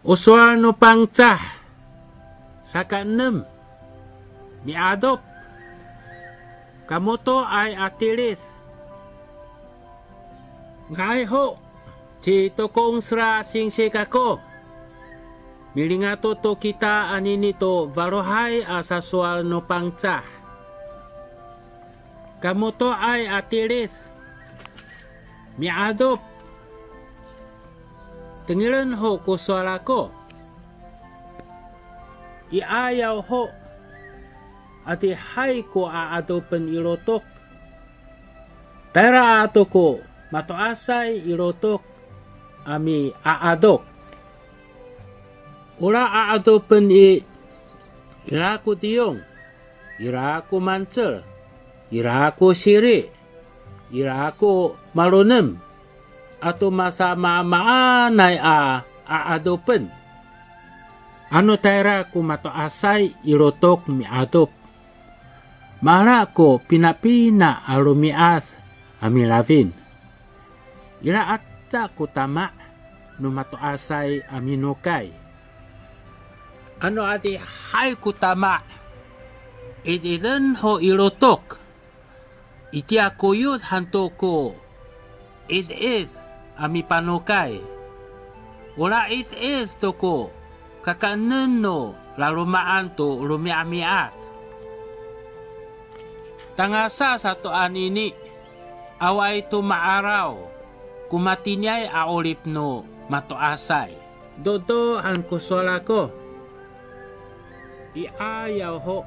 Uswal no pangcah saka 6 miadop kamoto ay atilis ngai ho ci tokong sra sing sikako milingato to kita anini to varohay asaswal no pangcah kamoto ay atilis miadop tengiran ho ko suarako iayaw ho ati hay ko aadopen ilotok tera ato ko matoasay ilotok ami aadok ula aadopen iraku tiyong iraku mancel iraku siri iraku malunem atau masama maanay aadopen. Ano tera ko mato asay irotok miadop. Mara ko pinapina alumias amilavin. Ira atsa ko tama no mato asay aminokay. Ano ati hay ko tama itidan ho irotok. Iti akuyot hanto ko it ami panukay. Wala it is to ko. Kakanan no larumaan to lumiamiat. Tangasa sa toan ini. Away to maaraw. Kumatinyay aolip no matoasay. Dodo ang kuswala ko. Iayaw ho.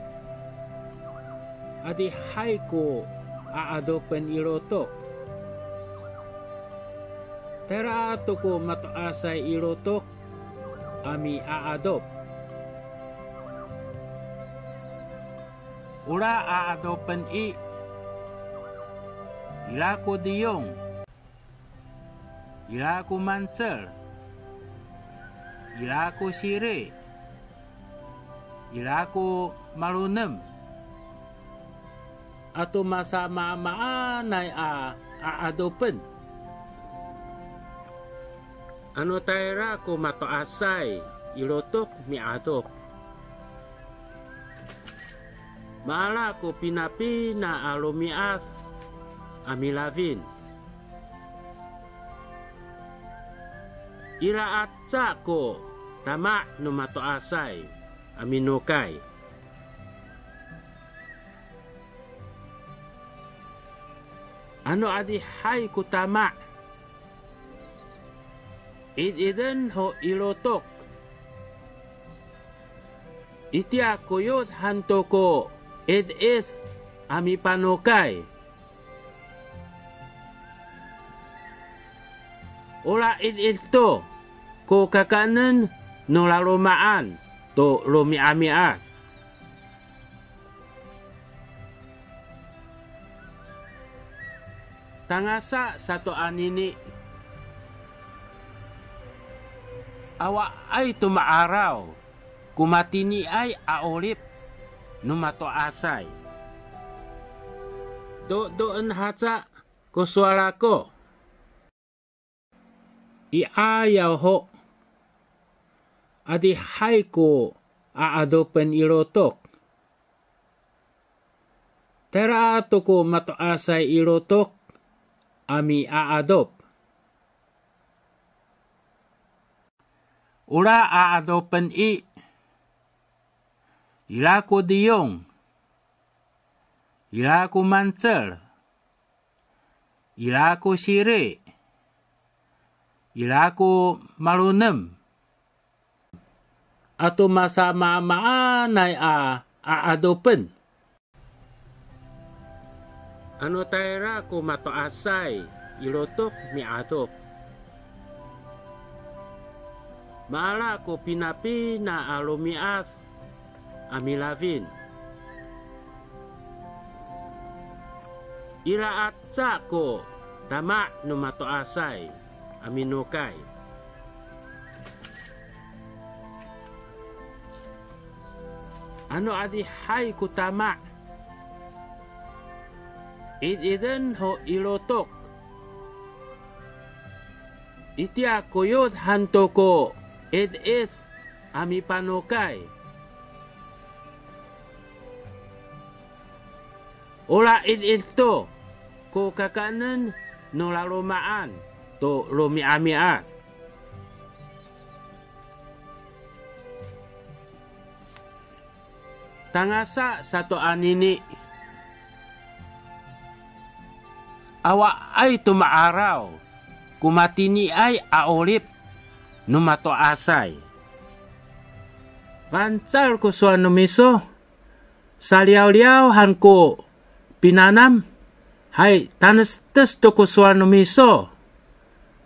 Adi hay ko aadopen irotok. Tera ato ko matoasay ilotok ami aadop. Ula aadopen ila ko diyong. Ila ko mancel. Ila ko sire. Ila ko malunem. Ato masama maanay aadopen. Ano tayra ko matoasay ilotok miadop. Maala ko pinapina alumias amilavin. Ira atsa ko tama no matoasay aminokay. Ano adi hay ko tama iden ho ilotok. Iti akuyot hanto ko is ami panukay. Ola to ko kakanan no larumaan to lumiamiat. Tangasa satu anini awa ay tumaaraw, kumatini ay aolip, numato asay. Doon hatsa ko suara ko. Iayaw ho. Adi hay ko aadopen ilotok. Tera ato ko mato asay ilotok, ami aadop. Ula aadopen ila ko diyong. Ila ko mancel. Ila ko sire. Ila ko malunem. Ato masama maanay aadopen. Ano tayra ko matoasay ilotok miadop. Maala ko pinapina alumias amilavin. Ira atsa ko tama no matoasay aminokay. Ano adi hay ko tama iden ho ilotok. Iti akuyot hanto ko It ami panokay. Ola it to ko kakanan no laromaan to lomi-amiat. Tangasa sato anini. Awa ay tumaaraw. Kumatini ay aolip numato asay. Pancal ko suan numiso. Saliaw-liaw han ko pinanam. Hay tanas to ko suan numiso.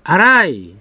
Aray.